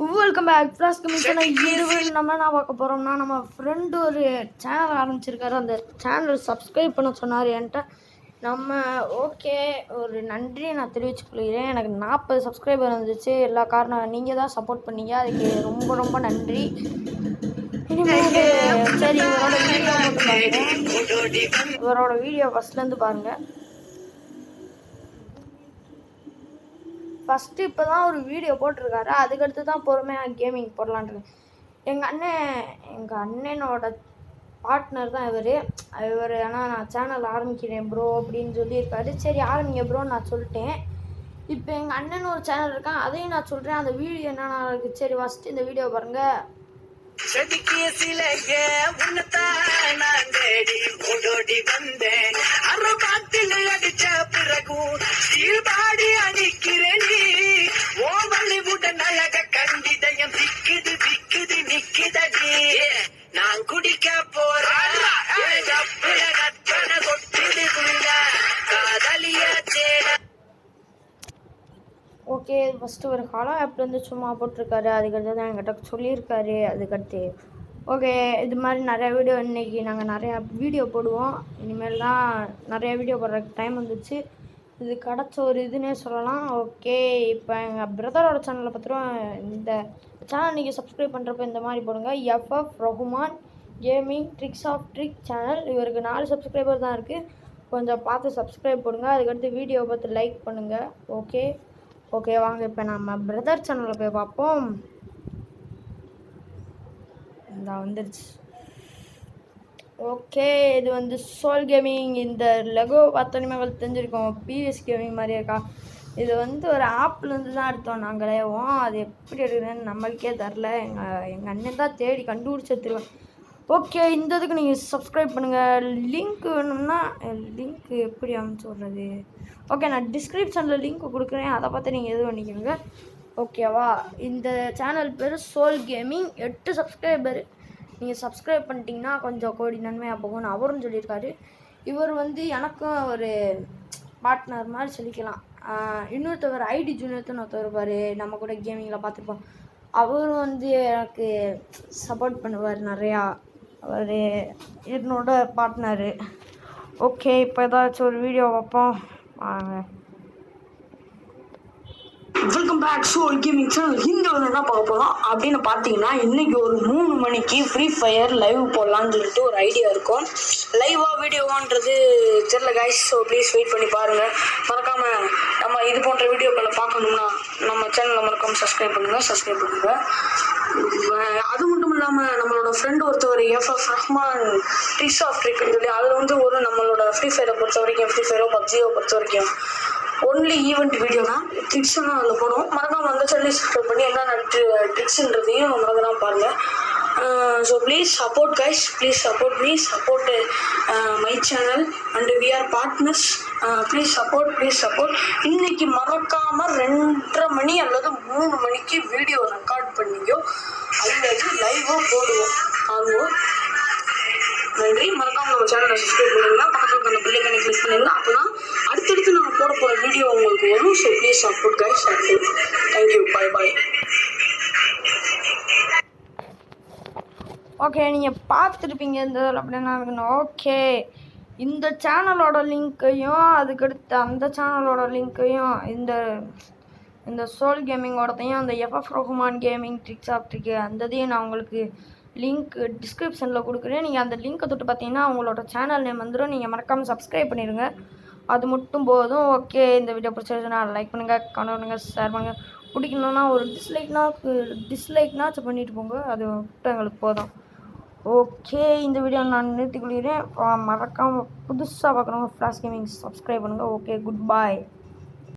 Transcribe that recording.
Welcome back flash கமிஷனை இருவர் நம்ம என்ன பார்க்க போகிறோம்னா நம்ம ஃப்ரெண்டு ஒரு சேனல் ஆரம்பிச்சிருக்காரு. அந்த சேனல் சப்ஸ்கிரைப் பண்ண சொன்னார் என்கிட்ட. நம்ம ஓகே ஒரு நன்றி நான் தெரிவிச்சுக்கொள்கிறேன். எனக்கு 40 சப்ஸ்கிரைபர் வந்துச்சு. எல்லா காரணம் நீங்கள் தான் சப்போர்ட் பண்ணீங்க, அதுக்கு ரொம்ப ரொம்ப நன்றி. இனிமேல் சரி இவரோட வீடியோ மட்டும் பாருங்கள். இவரோட வீடியோ ஃபஸ்ட்லேருந்து பாருங்கள். ஃபஸ்ட்டு இப்போ தான் ஒரு வீடியோ போட்டிருக்காரு, அதுக்கடுத்து தான் பொறுமையாக கேமிங் போடலான்ட்டு. எங்கள் அண்ணனோட பார்ட்னர் தான் இவர் ஆனால் நான் சேனல் ஆரம்பிக்கிறேன் ப்ரோ அப்படின்னு சொல்லியிருக்காரு. சரி ஆரம்பிங்க ப்ரோன்னு நான் சொல்லிட்டேன். இப்போ எங்கள் அண்ணன் ஒரு சேனல் இருக்கான், அதையும் நான் சொல்கிறேன். அந்த வீடியோ என்னென்னா இருக்குது. சரி ஃபஸ்ட்டு இந்த வீடியோ பாருங்கள். சதிக்கிய சிலைய உன்னத்தான் நான் தேடி ஓடோடி வந்தேன். அறபாட்டில் அடிச்ச பிறகும் ஸ்டீல் பாடி அடிக்கிறேன். ஓ வள்ளிவுடன் அழக கண்டிதயம் திக்குது திக்குது நிக்குதடி. நான் குடிக்க போறேன் கொட்டுது காதலிய சேல. ஓகே ஃபஸ்ட்டு ஒரு காலம் ஆப்லேருந்து சும்மா போட்டிருக்காரு, அதுக்கடுத்து தான் என்கிட்ட சொல்லியிருக்காரு. அதுக்கடுத்து ஓகே இது மாதிரி நிறையா வீடியோ இன்றைக்கி நாங்கள் நிறையா வீடியோ போடுவோம். இனிமேல் தான் நிறையா வீடியோ போடுறதுக்கு டைம் வந்துச்சு. இது கிடச்ச ஒரு இதுன்னே சொல்லலாம். ஓகே இப்போ எங்கள் பிரதரோட சேனலை பார்த்துருவோம். இந்த சேனல் நீங்கள் சப்ஸ்கிரைப் பண்ணுறப்ப இந்த மாதிரி போடுங்க. FF Rahman gaming tricks of trick channel. இவருக்கு 4 சப்ஸ்கிரைபர் தான் இருக்குது. கொஞ்சம் பார்த்து சப்ஸ்கிரைப் போடுங்க. அதுக்கடுத்து வீடியோ பார்த்து லைக் பண்ணுங்கள். ஓகே வாங்க இப்போ நம்ம பிரதர் சேனலில் போய் பார்ப்போம். இந்த வந்துடுச்சு. ஓகே இது வந்து சோல் கேமிங். இந்த லெகோ பார்த்தோன்னே உங்களுக்கு தெரிஞ்சிருக்கோம், பிஎஸ் கேமிங் மாதிரி இருக்கா. இது வந்து ஒரு ஆப்லேருந்து தான் எடுத்தோம் நாங்களேவும். அது எப்படி எடுக்குதுன்னு நம்மளுக்கே தரல. எங்கள் அண்ணன் தான் தேடி கண்டுபிடிச்சி எடுத்துருவேன். ஓகே இந்த இதுக்கு நீங்கள் சப்ஸ்கிரைப் பண்ணுங்கள். லிங்க் வேணும்னா லிங்க் எப்படி அமைச்சு விட்றது? ஓகே நான் டிஸ்கிரிப்ஷனில் லிங்க் கொடுக்குறேன், அதை பார்த்து நீங்கள் எது பண்ணிக்கோங்க. ஓகேவா? இந்த சேனல் பேர் சோல் கேமிங். 8 சப்ஸ்கிரைபர். நீங்கள் சப்ஸ்கிரைப் பண்ணிட்டீங்கன்னா கொஞ்சம் கோடி நன்மையாக போகும்னு அவரும் சொல்லியிருக்காரு. இவர் வந்து எனக்கும் ஒரு பார்ட்னர் மாதிரி சொல்லிக்கலாம். இன்னொருத்தவர் ஐடி ஜூனியர்னு ஒருத்தர் இருப்பார், நம்ம கூட கேமிங்கில் பார்த்துருப்போம். அவரும் வந்து எனக்கு சப்போர்ட் பண்ணுவார் நிறையா. அவர் என்னோட பார்ட்னரு. ஓகே இப்போ ஏதாச்சும் ஒரு வீடியோ வைப்போம் வாங்க. Welcome back soul gaming channel. இந்த ஒரு என்ன பார்க்க போகிறோம் அப்படின்னு பார்த்தீங்கன்னா, இன்றைக்கி ஒரு 3 மணிக்கு ஃப்ரீ ஃபயர் லைவ் போடலான்னு சொல்லிட்டு ஒரு ஐடியா இருக்கும். லைவாக வீடியோவான்றது தெரில கைஸ். ஸோ ப்ளீஸ் வெயிட் பண்ணி பாருங்கள். மறக்காமல் நம்ம இது போன்ற வீடியோக்களை பார்க்கணும்னா நம்ம சேனலை மறக்காமல் சப்ஸ்கிரைப் பண்ணுங்கள். அது மட்டும் இல்லாமல் நம்மளோட ஃப்ரெண்டு ஒருத்தவர் எஃப்எஃப் ரஹ்மான் ட்ரிக்ஸ் ஆஃப் ட்ரிக்னு சொல்லி அதில் வந்து ஒரு நம்மளோட ஃப்ரீ ஃபயரை பொறுத்த வரைக்கும், ஃப்ரீ ஃபயரோ பப்ஜியோ பொறுத்த வரைக்கும் ஒன்லி ஈவெண்ட் வீடியோ தான், ட்ரிக்ஸ்லாம் அதில் போடுவோம். மறக்காமல் அந்த சேனலையும் சப்ஸ்கிரைப் பண்ணி என்னென்ன ட்ரிக்ஸுன்றதையும் மறக்காம பாருங்கள். So please support guys, please support me, support my channel and we are partners. Please support. இன்றைக்கி மறக்காமல் 2:30 மணி அல்லது 3 மணிக்கு வீடியோ ரெக்கார்ட் பண்ணியோ அல்லது லைவோ போடுவோம். ஆகுவோம். நன்றி. மறக்காமல் நம்ம சேனலை சப்ஸ்கிரைப் பண்ணிங்கன்னா பக்கத்தில் அந்த பில்லைக்கனை கிளிக் பண்ணிங்கன்னா அப்போ தான் அடுத்தடுத்து நாங்கள் போட போகிற வீடியோ உங்களுக்கு வரும். So please support guys. Thank you. Bye. Okay நீங்கள் பார்த்துருப்பீங்க இந்த இதில் அப்படின்னா இருக்கணும். ஓகே இந்த சேனலோட லிங்க்கையும் அதுக்கடுத்து அந்த சேனலோட லிங்க்கையும் இந்த சோல் கேமிங்கோடத்தையும் அந்த FF Rahman gaming tricks of trick அந்ததையும் நான் உங்களுக்கு லிங்க் டிஸ்கிரிப்ஷனில் கொடுக்குறேன். நீங்கள் அந்த லிங்க்கை தொட்டு பார்த்தீங்கன்னா உங்களோட சேனல் நேம் வந்துடும். நீங்கள் மறக்காமல் சப்ஸ்கிரைப் பண்ணிடுங்க, அது மட்டும் போதும். ஓகே இந்த வீடியோ பிடிச்சிருச்சுன்னா லைக் பண்ணுங்கள், கமெண்ட் பண்ணுங்கள், ஷேர் பண்ணுங்கள். பிடிக்கணுன்னா ஒரு டிஸ்லைக்னாச்சும் பண்ணிட்டு போங்க, அது மட்டும் எங்களுக்கு போதும். ஓகே இந்த வீடியோ நான் நிறுத்திக்கொள்கிறேன். மறக்காமல் புதுசாக பார்க்குறவங்க ஃப்ளாஷ் கேமிங் சப்ஸ்கிரைப் பண்ணுங்கள். ஓகே குட் பாய்.